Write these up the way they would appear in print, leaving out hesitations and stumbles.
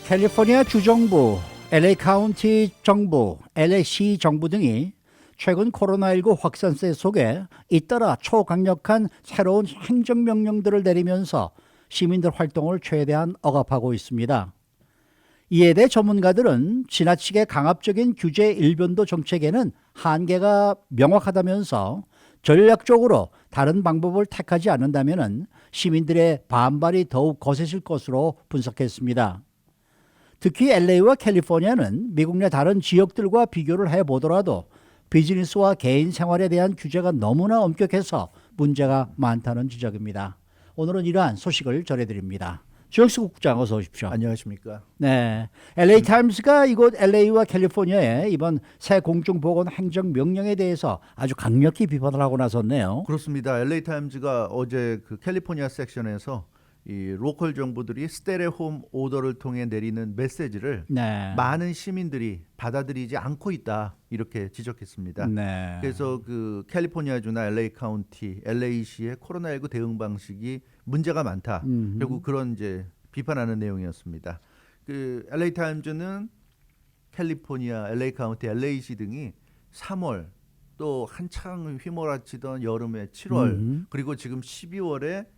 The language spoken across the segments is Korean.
캘리포니아 주정부, LA 카운티 정부, LA시 정부 등이 최근 코로나19 확산세 속에 잇따라 초강력한 새로운 행정명령들을 내리면서 시민들 활동을 최대한 억압하고 있습니다. 이에 대해 전문가들은 지나치게 강압적인 규제 일변도 정책에는 한계가 명확하다면서 전략적으로 다른 방법을 택하지 않는다면 시민들의 반발이 더욱 거세질 것으로 분석했습니다. 특히 LA와 캘리포니아는 미국 내 다른 지역들과 비교를 해보더라도 비즈니스와 개인 생활에 대한 규제가 너무나 엄격해서 문제가 많다는 지적입니다. 오늘은 이러한 소식을 전해드립니다. 주영수 국장 어서 오십시오. 안녕하십니까. 네, LA 타임스가 이곳 LA와 캘리포니아의 이번 새 공중보건 행정명령에 대해서 아주 강력히 비판을 하고 나섰네요. 그렇습니다. LA 타임즈가 어제 그 캘리포니아 섹션에서 이 로컬 정부들이 스테레 홈 오더를 통해 내리는 메시지를 네. 많은 시민들이 받아들이지 않고 있다 이렇게 지적했습니다. 네. 그래서 그 캘리포니아주나 LA 카운티, LA시의 코로나19 대응 방식이 문제가 많다. 결국 그런 이제 비판하는 내용이었습니다. 그 LA 타임즈는 캘리포니아, LA 카운티, LA시 등이 3월 또 한창 휘몰아치던 여름에 7월 그리고 지금 12월에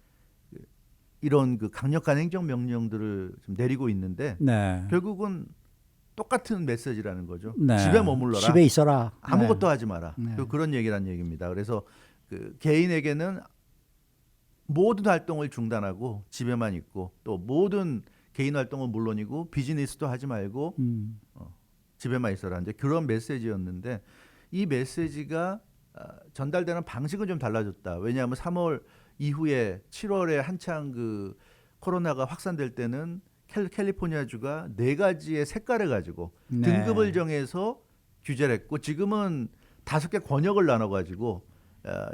이런 그 강력한 행정 명령들을 좀 내리고 있는데 네. 결국은 똑같은 메시지라는 거죠. 네. 집에 머물러라. 집에 있어라. 아무것도 네. 하지 마라. 네. 그런 얘기란 얘기입니다. 그래서 그 개인에게는 모든 활동을 중단하고 집에만 있고 또 모든 개인 활동은 물론이고 비즈니스도 하지 말고 집에만 있어라. 이제 그런 메시지였는데 이 메시지가 전달되는 방식은 좀 달라졌다. 왜냐하면 3월 이후에 7월에 한창 그 코로나가 확산될 때는 캘리포니아주가 4가지의 색깔을 가지고 네. 등급을 정해서 규제를 했고 지금은 5개 권역을 나눠 가지고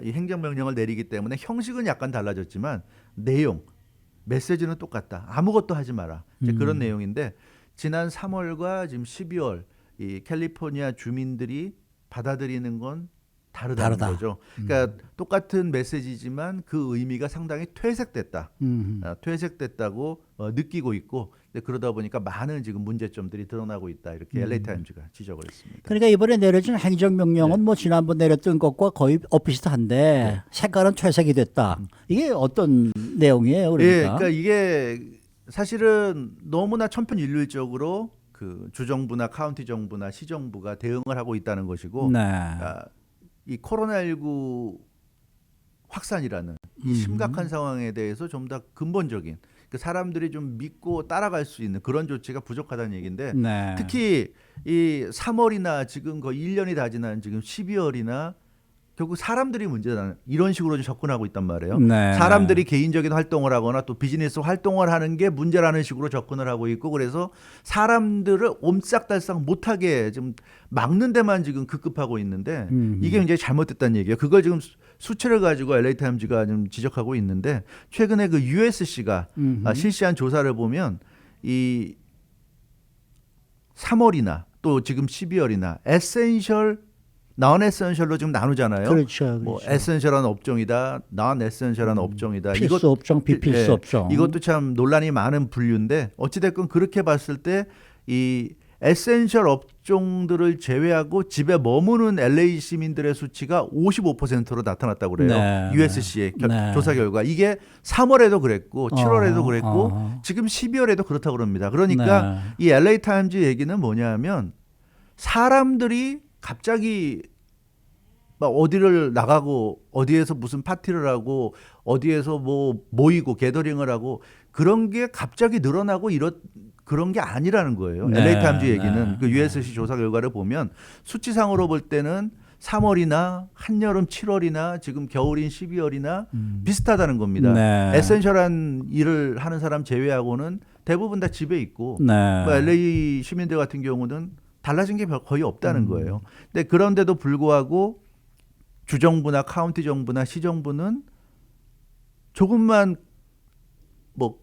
이 행정명령을 내리기 때문에 형식은 약간 달라졌지만 내용, 메시지는 똑같다. 아무것도 하지 마라. 이제 그런 내용인데 지난 3월과 지금 12월 이 캘리포니아 주민들이 받아들이는 건 다르다는 거죠. 그러니까 똑같은 메시지지만 그 의미가 상당히 퇴색됐다. 퇴색됐다고 느끼고 있고 그러다 보니까 많은 지금 문제점들이 드러나고 있다. 이렇게 LA 타임즈가 지적을 했습니다. 그러니까 이번에 내려진 행정명령은 뭐 지난번 내렸던 것과 거의 비슷한데 색깔은 퇴색이 됐다. 이게 어떤 내용이에요? 그러니까? 예, 그러니까 이게 사실은 너무나 천편일률적으로 그 주정부나 카운티 정부나 시정부가 대응을 하고 있다는 것이고 네. 이 코로나19 확산이라는 이 심각한 상황에 대해서 좀 더 근본적인 그 사람들이 좀 믿고 따라갈 수 있는 그런 조치가 부족하다는 얘기인데 네. 특히 이 3월이나 지금 거의 1년이 다 지난 지금 12월이나 결국 사람들이 문제다 이런 식으로 접근하고 있단 말이에요. 네. 사람들이 개인적인 활동을 하거나 또 비즈니스 활동을 하는 게 문제라는 식으로 접근을 하고 있고 그래서 사람들을 옴싹달싹 못하게 좀 막는 데만 지금 급급하고 있는데 이게 굉장히 잘못됐다는 얘기예요. 그걸 지금 수치를 가지고 LA 타임즈가 좀 지적하고 있는데 최근에 그 USC가 실시한 조사를 보면 이 3월이나 또 지금 12월이나 에센셜 non 에센셜로 지금 나누잖아요. 그렇죠. 뭐 에센셜한 업종이다, non 에센셜한 업종이다. 필수 업종, 비필수 업종. 이것도 참 논란이 많은 분류인데 어찌됐건 그렇게 봤을 때 이 에센셜 업종들을 제외하고 집에 머무는 LA 시민들의 수치가 55%로 나타났다고 그래요. 네, USC의 네. 조사 결과 이게 3월에도 그랬고 7월에도 그랬고 지금 12월에도 그렇다고 그럽니다. 그러니까 이 LA 타임즈 얘기는 뭐냐면 사람들이 갑자기 막 어디를 나가고 어디에서 무슨 파티를 하고 어디에서 뭐 모이고 게더링을 하고 그런 게 갑자기 늘어나고 그런 게 아니라는 거예요. 네, LA 타임즈 얘기는 네. 그 USC 조사 결과를 보면 수치상으로 볼 때는 3월이나 한여름 7월이나 지금 겨울인 12월이나 비슷하다는 겁니다. 네. 에센셜한 일을 하는 사람 제외하고는 대부분 다 집에 있고 네. 뭐 LA 시민들 같은 경우는 달라진 게 거의 없다는 거예요. 근데 그런데도 불구하고 주정부나 카운티 정부나 시정부는 조금만 뭐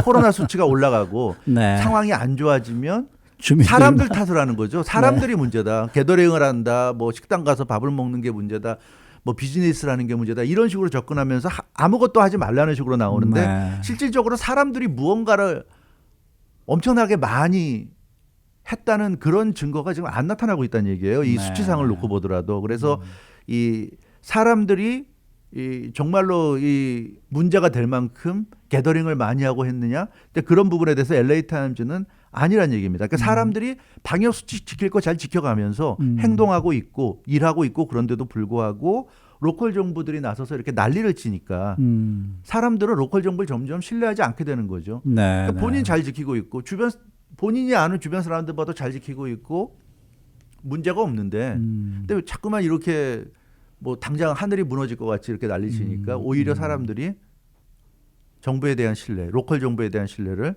코로나 수치가 올라가고 네. 상황이 안 좋아지면 주민들 사람들 탓을 하는 거죠. 사람들이 문제다. 게더링을 한다. 뭐 식당 가서 밥을 먹는 게 문제다. 뭐 비즈니스를 하는 게 문제다. 이런 식으로 접근하면서 아무것도 하지 말라는 식으로 나오는데 네. 실질적으로 사람들이 무언가를 엄청나게 많이 했다는 그런 증거가 지금 안 나타나고 있다는 얘기예요. 이 네. 수치상을 놓고 보더라도. 그래서 이 사람들이 이 정말로 이 문제가 될 만큼 게더링을 많이 하고 했느냐? 근데 그런 부분에 대해서 LA 타임즈는 아니란 얘기입니다. 그러니까 사람들이 방역 수치 지킬 거 잘 지켜가면서 행동하고 있고 일하고 있고 그런데도 불구하고 로컬 정부들이 나서서 이렇게 난리를 치니까 사람들은 로컬 정부를 점점 신뢰하지 않게 되는 거죠. 네, 그러니까 네. 본인 잘 지키고 있고 주변 본인이 아는 주변 사람들보다 잘 지키고 있고 문제가 없는데 근데 자꾸만 이렇게 뭐 당장 하늘이 무너질 것 같이 이렇게 난리치니까 오히려 사람들이 정부에 대한 신뢰, 로컬 정부에 대한 신뢰를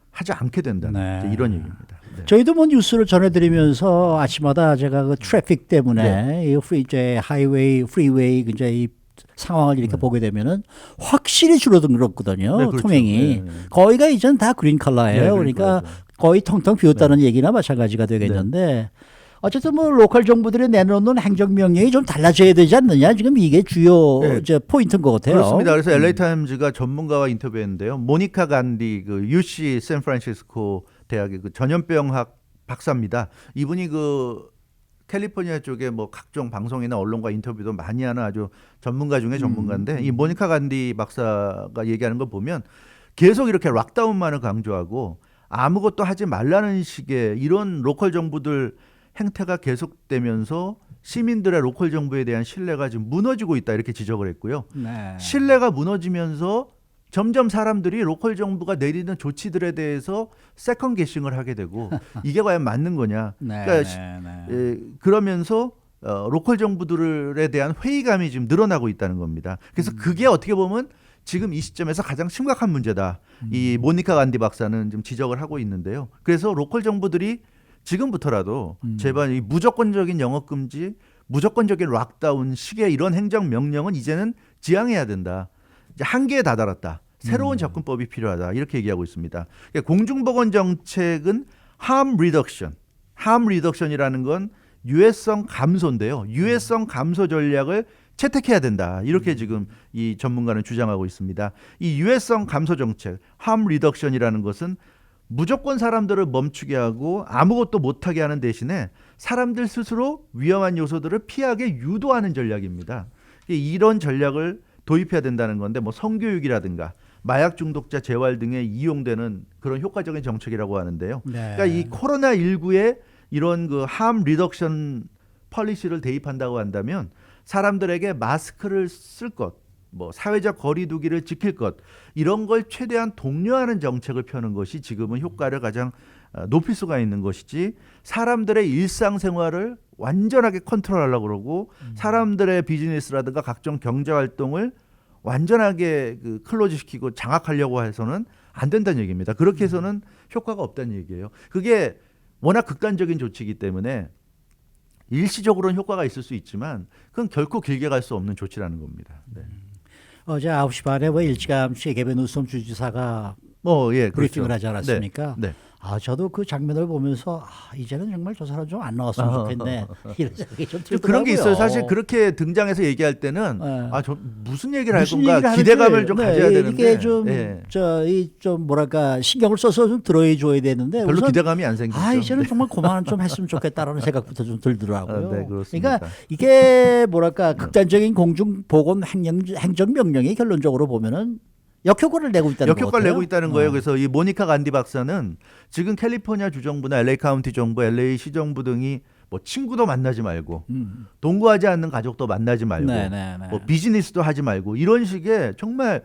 하지 않게 된다는 네. 이제 이런 얘기입니다. 네. 저희도 뭐 뉴스를 전해드리면서 아침마다 제가 그 트래픽 때문에 이 이제 하이웨이, 프리웨이 이제 이 상황을 이렇게 보게 되면은 확실히 줄어들었거든요. 네, 그렇죠. 통행이 네. 거의가 이젠 다 그린 컬러예요. 네, 그러니까 그러니까 거의 텅텅 비었다는 얘기나 마찬가지가 되겠는데 어쨌든 뭐 로컬 정부들이 내놓는 행정명령이 좀 달라져야 되지 않느냐 지금 이게 주요 네. 이제 포인트인 것 같아요. 그렇습니다. 그래서 LA 타임즈가 전문가와 인터뷰했는데요. 모니카 간디 그 UC 샌프란시스코 대학의 그 전염병학 박사입니다. 이분이 그 캘리포니아 쪽에 뭐 각종 방송이나 언론과 인터뷰도 많이 하는 아주 전문가 중에 전문가인데 이 모니카 간디 박사가 얘기하는 거 보면 계속 이렇게 락다운만을 강조하고 아무것도 하지 말라는 식의 이런 로컬 정부들 행태가 계속되면서 시민들의 로컬 정부에 대한 신뢰가 지금 무너지고 있다 이렇게 지적을 했고요. 네. 신뢰가 무너지면서 점점 사람들이 로컬 정부가 내리는 조치들에 대해서 세컨 게싱을 하게 되고 이게 과연 맞는 거냐. 네, 그러니까 네. 그러면서 로컬 정부들에 대한 회의감이 지금 늘어나고 있다는 겁니다. 그래서 그게 어떻게 보면 지금 이 시점에서 가장 심각한 문제다. 이 모니카 간디 박사는 좀 지적을 하고 있는데요. 그래서 로컬 정부들이 지금부터라도 제발 이 무조건적인 영업 금지, 무조건적인 락다운 식의 이런 행정 명령은 이제는 지양해야 된다. 이제 한계에 다다랐다. 새로운 접근법이 필요하다. 이렇게 얘기하고 있습니다. 그러니까 공중보건 정책은 harm reduction. harm reduction이라는 건 유해성 감소인데요. 유해성 감소 전략을 채택해야 된다. 이렇게 지금 이 전문가는 주장하고 있습니다. 이 유해성 감소 정책, harm reduction이라는 것은 무조건 사람들을 멈추게 하고 아무것도 못하게 하는 대신에 사람들 스스로 위험한 요소들을 피하게 유도하는 전략입니다. 이런 전략을 도입해야 된다는 건데 뭐 성교육이라든가 마약 중독자 재활 등에 이용되는 그런 효과적인 정책이라고 하는데요. 네. 그러니까 이 코로나19에 이런 그 함 리덕션 폴리시를 대입한다고 한다면 사람들에게 마스크를 쓸 것, 뭐 사회적 거리두기를 지킬 것 이런 걸 최대한 독려하는 정책을 펴는 것이 지금은 효과를 가장 높일 수가 있는 것이지 사람들의 일상생활을 완전하게 컨트롤하려고 그러고 사람들의 비즈니스라든가 각종 경제 활동을 완전하게 그 클로즈시키고 장악하려고 해서는 안 된다는 얘기입니다. 그렇게 해서는 효과가 없다는 얘기예요. 그게 워낙 극단적인 조치이기 때문에 일시적으로는 효과가 있을 수 있지만 그건 결코 길게 갈 수 없는 조치라는 겁니다. 네. 어제 9시 반에 뭐 일찌감치 개변 우선 주지사가 예, 브리핑을 그렇죠. 하지 않았습니까? 네. 아, 저도 그 장면을 보면서 이제는 정말 저 사람 좀 안 나왔으면 좋겠네. 이런 생각이 좀 들더라고요. 그런 게 있어요. 사실 그렇게 등장해서 얘기할 때는 네. 저 무슨 얘기를 할 무슨 건가 얘기를 기대감을 하는지, 좀 네, 가져야 되는데 이게 좀, 예. 좀 뭐랄까 신경을 써서 좀 들어줘야 되는데 별로 우선 기대감이 안 생기죠. 이제는 네. 정말 그만 좀 했으면 좋겠다라는 생각부터 좀 들더라고요. 네, 그렇습니다. 그러니까 이게 뭐랄까 극단적인 공중보건 행정명령이 결론적으로 보면은 역효과를 내고 있다는 것 같아요. 역효과를 내고 있다는 거예요. 그래서 이 모니카 간디 박사는 지금 캘리포니아 주정부나 LA 카운티 정부, LA 시정부 등이 뭐 친구도 만나지 말고 동거하지 않는 가족도 만나지 말고 네. 뭐 비즈니스도 하지 말고 이런 식의 정말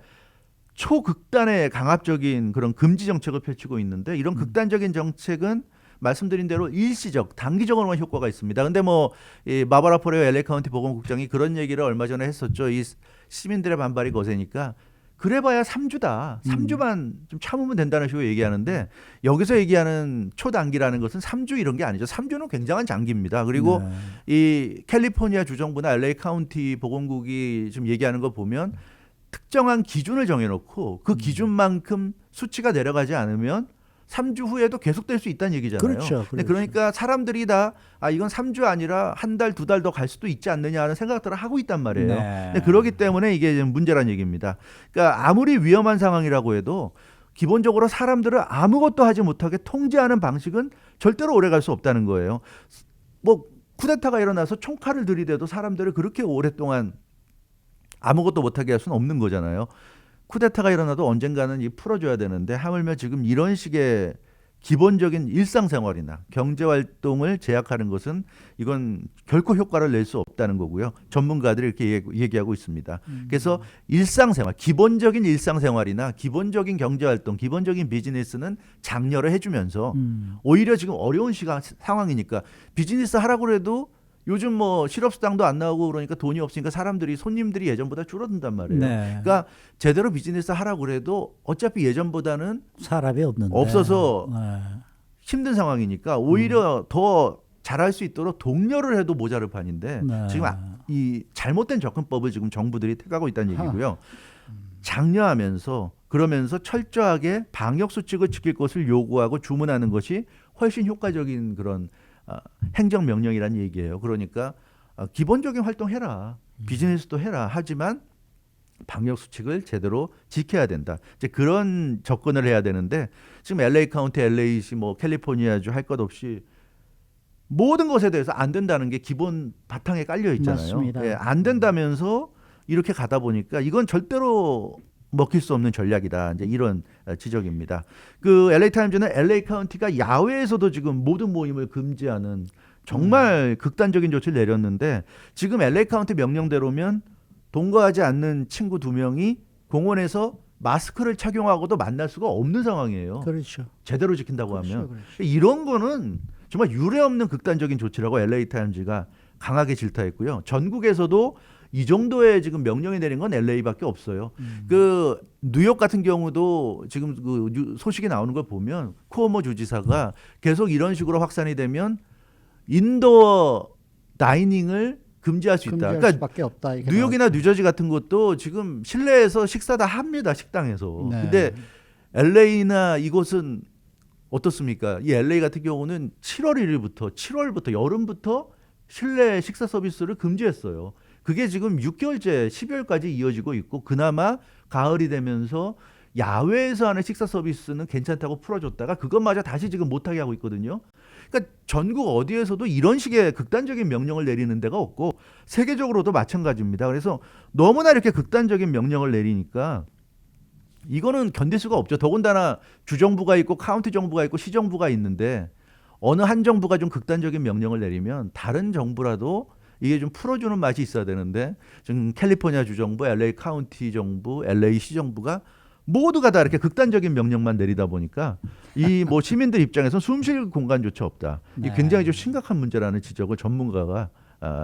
초극단의 강압적인 그런 금지 정책을 펼치고 있는데 이런 극단적인 정책은 말씀드린 대로 일시적, 단기적으로만 효과가 있습니다. 근데 뭐 이 마바라 포레오 LA 카운티 보건국장이 그런 얘기를 얼마 전에 했었죠. 이 시민들의 반발이 거세니까 그래봐야 3주다. 3주만 좀 참으면 된다는 식으로 얘기하는데 여기서 얘기하는 초단기라는 것은 3주 이런 게 아니죠. 3주는 굉장한 장기입니다. 그리고 이 캘리포니아 주정부나 LA 카운티 보건국이 지금 얘기하는 거 보면 특정한 기준을 정해놓고 그 기준만큼 수치가 내려가지 않으면 3주 후에도 계속될 수 있다는 얘기잖아요. 그렇죠. 근데 그러니까 사람들이 다 이건 3주 아니라 한 달, 두 달 더 갈 수도 있지 않느냐 하는 생각들을 하고 있단 말이에요. 네. 근데 그러기 때문에 이게 좀 문제란 얘기입니다. 그러니까 아무리 위험한 상황이라고 해도 기본적으로 사람들을 아무것도 하지 못하게 통제하는 방식은 절대로 오래갈 수 없다는 거예요. 뭐 쿠데타가 일어나서 총칼을 들이대도 사람들을 그렇게 오랫동안 아무것도 못하게 할 수는 없는 거잖아요. 쿠데타가 일어나도 언젠가는 이 풀어줘야 되는데 하물며 지금 이런 식의 기본적인 일상생활이나 경제활동을 제약하는 것은 이건 결코 효과를 낼 수 없다는 거고요. 전문가들이 이렇게 얘기하고 있습니다. 그래서 일상생활, 기본적인 일상생활이나 기본적인 경제활동, 기본적인 비즈니스는 장려를 해주면서 오히려 지금 어려운 상황이니까 비즈니스 하라고 해도 요즘 뭐 실업수당도 안 나오고 그러니까 돈이 없으니까 손님들이 예전보다 줄어든단 말이에요. 네. 그러니까 제대로 비즈니스 하라고 그래도 어차피 예전보다는 사람이 없는데. 없어서 네. 힘든 상황이니까 오히려 더 잘할 수 있도록 독려를 해도 모자랄 판인데 네. 지금 이 잘못된 접근법을 지금 정부들이 택하고 있다는 얘기고요. 장려하면서 그러면서 철저하게 방역 수칙을 지킬 것을 요구하고 주문하는 것이 훨씬 효과적인 그런 행정 명령이라는 얘기예요. 그러니까 기본적인 활동해라, 비즈니스도 해라. 하지만 방역 수칙을 제대로 지켜야 된다. 이제 그런 접근을 해야 되는데 지금 LA 카운티, LA시, 뭐 캘리포니아주 할 것 없이 모든 것에 대해서 안 된다는 게 기본 바탕에 깔려 있잖아요. 맞습니다. 예, 안 된다면서 이렇게 가다 보니까 이건 절대로 먹힐 수 없는 전략이다. 이제 이런 지적입니다. 그 LA 타임즈는 LA 카운티가 야외에서도 지금 모든 모임을 금지하는 정말 극단적인 조치를 내렸는데 지금 LA 카운티 명령대로면 동거하지 않는 친구 2명이 공원에서 마스크를 착용하고도 만날 수가 없는 상황이에요. 그렇죠. 제대로 지킨다고 그렇죠, 하면 그렇죠. 이런 거는 정말 유례 없는 극단적인 조치라고 LA 타임즈가 강하게 질타했고요. 전국에서도 이 정도의 지금 명령이 내린 건 LA밖에 없어요. 그 뉴욕 같은 경우도 지금 그 소식이 나오는 걸 보면 쿠오모 주지사가 계속 이런 식으로 확산이 되면 인도어 다이닝을 금지할 수 있다. 금지할 그러니까 수밖에 없다. 이게 뉴욕이나 뉴저지 같은 곳도 지금 실내에서 식사 다 합니다. 식당에서. 네. 근데 LA나 이곳은 어떻습니까? 이 LA 같은 경우는 7월 1일부터 7월부터 여름부터 실내 식사 서비스를 금지했어요. 그게 지금 6개월째 12월까지 이어지고 있고 그나마 가을이 되면서 야외에서 하는 식사 서비스는 괜찮다고 풀어줬다가 그것마저 다시 지금 못하게 하고 있거든요. 그러니까 전국 어디에서도 이런 식의 극단적인 명령을 내리는 데가 없고 세계적으로도 마찬가지입니다. 그래서 너무나 이렇게 극단적인 명령을 내리니까 이거는 견딜 수가 없죠. 더군다나 주정부가 있고 카운티 정부가 있고 시정부가 있는데 어느 한 정부가 좀 극단적인 명령을 내리면 다른 정부라도 이게 좀 풀어주는 맛이 있어야 되는데 지금 캘리포니아 주정부, LA 카운티 정부, LA 시정부가 모두가 다 이렇게 극단적인 명령만 내리다 보니까 이 뭐 시민들 입장에서 숨쉴 공간조차 없다. 이 네. 굉장히 좀 심각한 문제라는 지적을 전문가가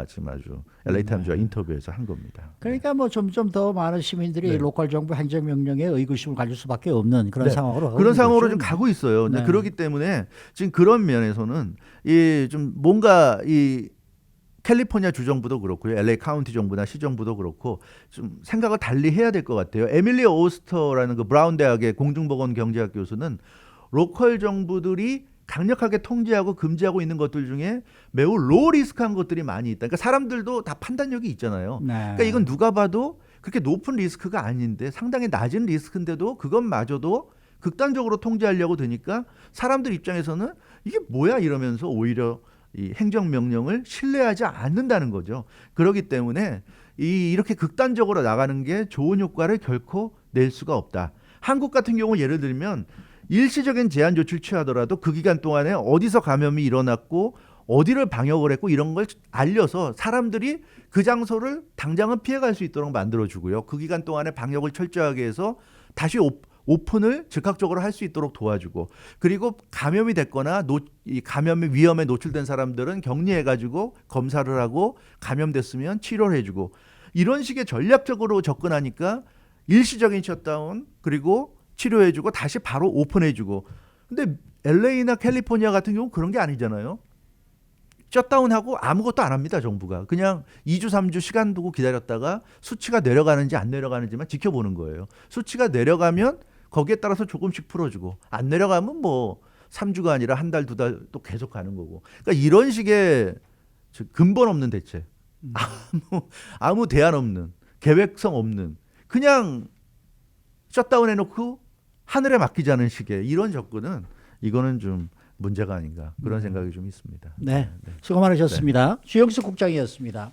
지금 아주 LA 타임즈와 인터뷰에서 한 겁니다. 그러니까 뭐 점점 더 많은 시민들이 네. 로컬 정부 행정명령에 의구심을 가질 수밖에 없는 그런 네. 상황으로 그런 상황으로 거죠. 좀 가고 있어요. 근데 네. 그렇기 때문에 지금 그런 면에서는 이 좀 뭔가 이 캘리포니아 주정부도 그렇고요. LA 카운티 정부나 시정부도 그렇고 좀 생각을 달리 해야 될 것 같아요. 에밀리 오스터라는 그 브라운 대학의 공중보건 경제학 교수는 로컬 정부들이 강력하게 통제하고 금지하고 있는 것들 중에 매우 로 리스크한 것들이 많이 있다. 그러니까 사람들도 다 판단력이 있잖아요. 네. 그러니까 이건 누가 봐도 그렇게 높은 리스크가 아닌데 상당히 낮은 리스크인데도 그것마저도 극단적으로 통제하려고 되니까 사람들 입장에서는 이게 뭐야 이러면서 오히려 이 행정명령을 신뢰하지 않는다는 거죠. 그렇기 때문에 이렇게 극단적으로 나가는 게 좋은 효과를 결코 낼 수가 없다. 한국 같은 경우 예를 들면 일시적인 제한 조치를 취하더라도 그 기간 동안에 어디서 감염이 일어났고 어디를 방역을 했고 이런 걸 알려서 사람들이 그 장소를 당장은 피해갈 수 있도록 만들어주고요. 그 기간 동안에 방역을 철저하게 해서 다시 오픈을 즉각적으로 할 수 있도록 도와주고 그리고 감염이 됐거나 이 감염의 위험에 노출된 사람들은 격리해가지고 검사를 하고 감염됐으면 치료를 해주고 이런 식의 전략적으로 접근하니까 일시적인 셧다운 그리고 치료해주고 다시 바로 오픈해주고 근데 LA나 캘리포니아 같은 경우 그런 게 아니잖아요. 셧다운하고 아무것도 안 합니다. 정부가. 그냥 2주 3주 시간 두고 기다렸다가 수치가 내려가는지 안 내려가는지만 지켜보는 거예요. 수치가 내려가면 거기에 따라서 조금씩 풀어주고 안 내려가면 뭐 3주가 아니라 한 달, 2달 또 계속 가는 거고. 그러니까 이런 식의 근본 없는 대책, 아무 대안 없는, 계획성 없는 그냥 셧다운 해놓고 하늘에 맡기자는 식의 이런 접근은 이거는 좀 문제가 아닌가 그런 생각이 좀 있습니다. 네, 수고 많으셨습니다. 주영수 국장이었습니다.